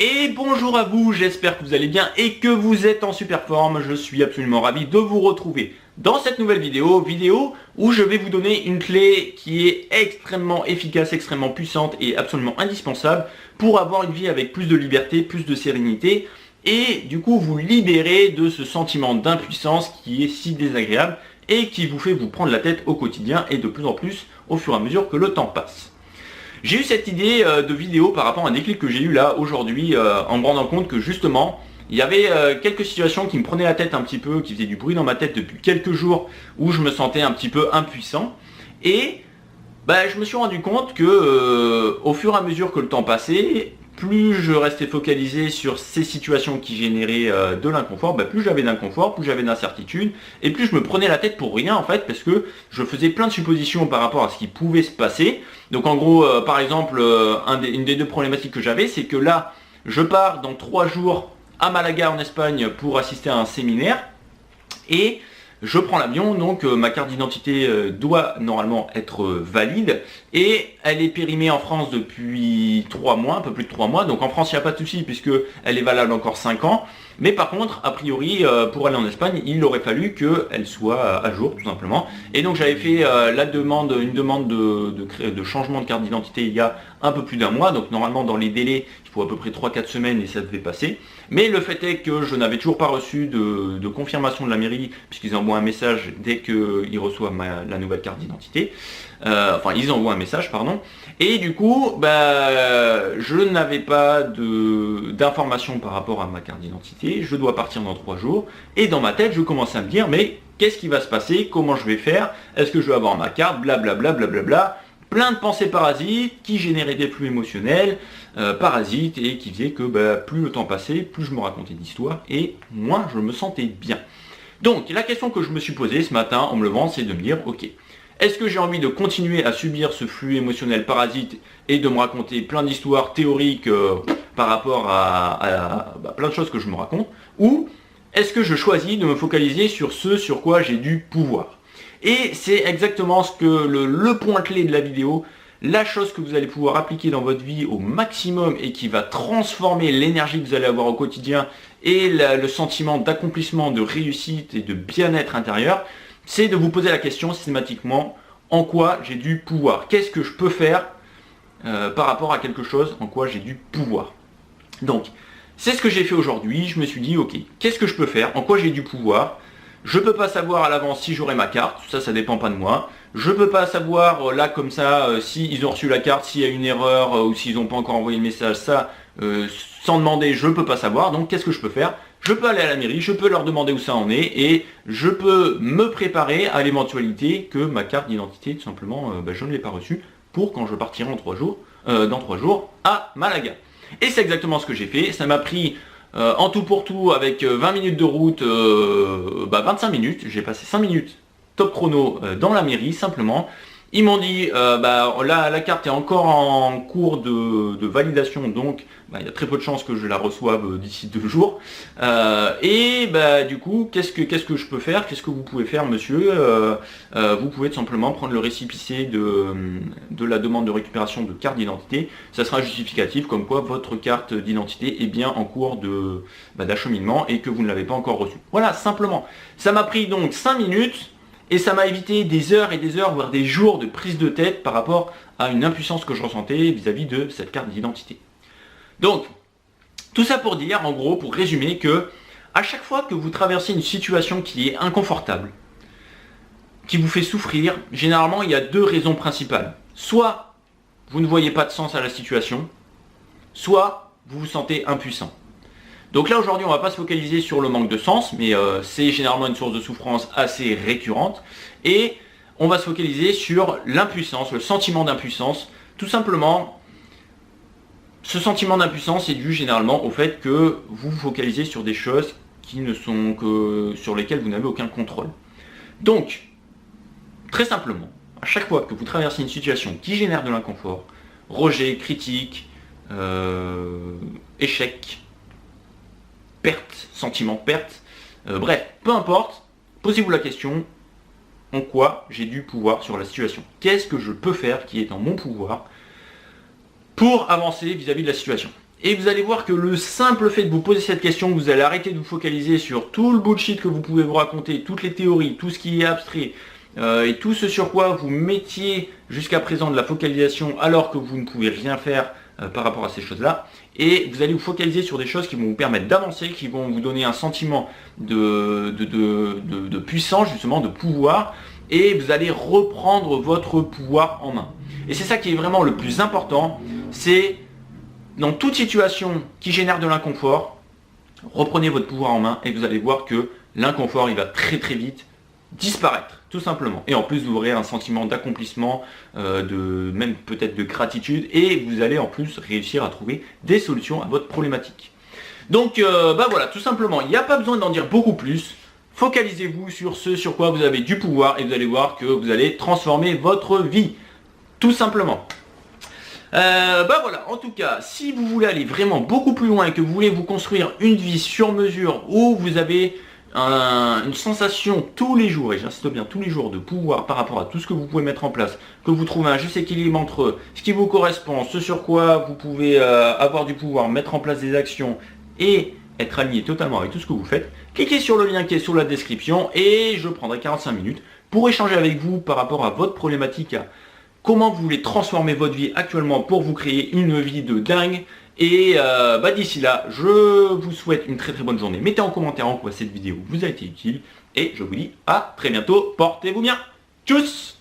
Et bonjour à vous, j'espère que vous allez bien et que vous êtes en super forme. Je suis absolument ravi de vous retrouver dans cette nouvelle vidéo où je vais vous donner une clé qui est extrêmement efficace, extrêmement puissante et absolument indispensable pour avoir une vie avec plus de liberté, plus de sérénité et du coup vous libérer de ce sentiment d'impuissance qui est si désagréable et qui vous fait vous prendre la tête au quotidien et de plus en plus au fur et à mesure que le temps passe. J'ai eu cette idée de vidéo par rapport à un déclic que j'ai eu là aujourd'hui en me rendant compte que justement il y avait quelques situations qui me prenaient la tête un petit peu, qui faisaient du bruit dans ma tête depuis quelques jours où je me sentais un petit peu impuissant et je me suis rendu compte que au fur et à mesure que le temps passait, plus je restais focalisé sur ces situations qui généraient de l'inconfort, plus j'avais d'inconfort, plus j'avais d'incertitude, et plus je me prenais la tête pour rien en fait, parce que je faisais plein de suppositions par rapport à ce qui pouvait se passer. Donc en gros, par exemple, une des deux problématiques que j'avais, c'est que là, je pars dans 3 jours à Malaga en Espagne pour assister à un séminaire, et je prends l'avion, donc ma carte d'identité doit normalement être valide et elle est périmée en France depuis 3 mois, un peu plus de 3 mois. Donc en France il n'y a pas de souci puisque elle est valable encore 5 ans. Mais par contre, a priori, pour aller en Espagne, il aurait fallu qu'elle soit à jour tout simplement. Et donc j'avais fait une demande de changement de carte d'identité il y a un peu plus d'un mois. Donc normalement dans les délais, il faut à peu près 3-4 semaines et ça devait passer. Mais le fait est que je n'avais toujours pas reçu de confirmation de la mairie, puisqu'ils envoient un message dès qu'ils reçoivent la nouvelle carte d'identité. Enfin, ils envoient un message, pardon. Et du coup, je n'avais pas d'informations par rapport à ma carte d'identité. Je dois partir dans 3 jours. Et dans ma tête, je commençais à me dire, mais qu'est-ce qui va se passer? Comment je vais faire? Est-ce que je vais avoir ma carte? Blablabla, blablabla. Plein de pensées parasites qui généraient des flux émotionnels, parasites, et qui faisaient que plus le temps passait, plus je me racontais d'histoires, et moins je me sentais bien. Donc, la question que je me suis posée ce matin en me levant, c'est de me dire, ok, est-ce que j'ai envie de continuer à subir ce flux émotionnel parasite et de me raconter plein d'histoires théoriques par rapport à plein de choses que je me raconte, ou est-ce que je choisis de me focaliser sur ce sur quoi j'ai du pouvoir? Et c'est exactement ce que le point clé de la vidéo, la chose que vous allez pouvoir appliquer dans votre vie au maximum et qui va transformer l'énergie que vous allez avoir au quotidien et le sentiment d'accomplissement, de réussite et de bien-être intérieur, c'est de vous poser la question systématiquement, en quoi j'ai du pouvoir? Qu'est-ce que je peux faire par rapport à quelque chose en quoi j'ai du pouvoir? Donc, c'est ce que j'ai fait aujourd'hui. Je me suis dit, ok, qu'est-ce que je peux faire? En quoi j'ai du pouvoir? Je peux pas savoir à l'avance si j'aurai ma carte, ça dépend pas de moi. Je peux pas savoir là comme ça si ils ont reçu la carte, s'il y a une erreur ou s'ils n'ont pas encore envoyé le message, ça sans demander, je peux pas savoir. Donc qu'est-ce que je peux faire? Je peux aller à la mairie, je peux leur demander où ça en est et je peux me préparer à l'éventualité que ma carte d'identité, tout simplement, je ne l'ai pas reçue pour quand je partirai dans 3 jours à Malaga. Et c'est exactement ce que j'ai fait. Ça m'a pris en tout pour tout avec 20 minutes de route, 25 minutes. J'ai passé 5 minutes top chrono dans la mairie simplement. Ils m'ont dit la carte est encore en cours de validation, donc il y a très peu de chances que je la reçoive d'ici 2 jours. Du coup, qu'est-ce que je peux faire? Qu'est-ce que vous pouvez faire, monsieur? Vous pouvez tout simplement prendre le récépissé de la demande de récupération de carte d'identité. Ça sera justificatif comme quoi votre carte d'identité est bien en cours d'acheminement et que vous ne l'avez pas encore reçue. Voilà, simplement. Ça m'a pris donc 5 minutes. Et ça m'a évité des heures et des heures, voire des jours de prise de tête par rapport à une impuissance que je ressentais vis-à-vis de cette carte d'identité. Donc, tout ça pour dire, en gros, pour résumer, que à chaque fois que vous traversez une situation qui est inconfortable, qui vous fait souffrir, généralement, il y a 2 raisons principales. Soit vous ne voyez pas de sens à la situation, soit vous vous sentez impuissant. Donc là aujourd'hui on ne va pas se focaliser sur le manque de sens, mais c'est généralement une source de souffrance assez récurrente. Et on va se focaliser sur l'impuissance, le sentiment d'impuissance. Tout simplement, ce sentiment d'impuissance est dû généralement au fait que vous vous focalisez sur des choses sur lesquelles vous n'avez aucun contrôle. Donc, très simplement, à chaque fois que vous traversez une situation qui génère de l'inconfort, rejet, critique, échec, perte, sentiment de perte, bref, peu importe, posez-vous la question, en quoi j'ai du pouvoir sur la situation? Qu'est-ce que je peux faire qui est en mon pouvoir pour avancer vis-à-vis de la situation? Et vous allez voir que le simple fait de vous poser cette question, vous allez arrêter de vous focaliser sur tout le bullshit que vous pouvez vous raconter, toutes les théories, tout ce qui est abstrait, et tout ce sur quoi vous mettiez jusqu'à présent de la focalisation alors que vous ne pouvez rien faire par rapport à ces choses-là. Et vous allez vous focaliser sur des choses qui vont vous permettre d'avancer, qui vont vous donner un sentiment de puissance, justement, de pouvoir. Et vous allez reprendre votre pouvoir en main. Et c'est ça qui est vraiment le plus important, c'est dans toute situation qui génère de l'inconfort, reprenez votre pouvoir en main et vous allez voir que l'inconfort, il va très très vite disparaître, tout simplement. Et en plus, vous aurez un sentiment d'accomplissement, même peut-être de gratitude, et vous allez en plus réussir à trouver des solutions à votre problématique. Donc, voilà, tout simplement, il n'y a pas besoin d'en dire beaucoup plus. Focalisez-vous sur ce sur quoi vous avez du pouvoir et vous allez voir que vous allez transformer votre vie, tout simplement. Voilà, en tout cas, si vous voulez aller vraiment beaucoup plus loin et que vous voulez vous construire une vie sur mesure où vous avez une sensation tous les jours, et j'insiste bien tous les jours, de pouvoir par rapport à tout ce que vous pouvez mettre en place, que vous trouvez un juste équilibre entre ce qui vous correspond, ce sur quoi vous pouvez avoir du pouvoir, mettre en place des actions et être aligné totalement avec tout ce que vous faites, cliquez sur le lien qui est sous la description et je prendrai 45 minutes pour échanger avec vous par rapport à votre problématique, à comment vous voulez transformer votre vie actuellement pour vous créer une vie de dingue. Et d'ici là, je vous souhaite une très très bonne journée. Mettez en commentaire en quoi cette vidéo vous a été utile. Et je vous dis à très bientôt. Portez-vous bien. Tchuss!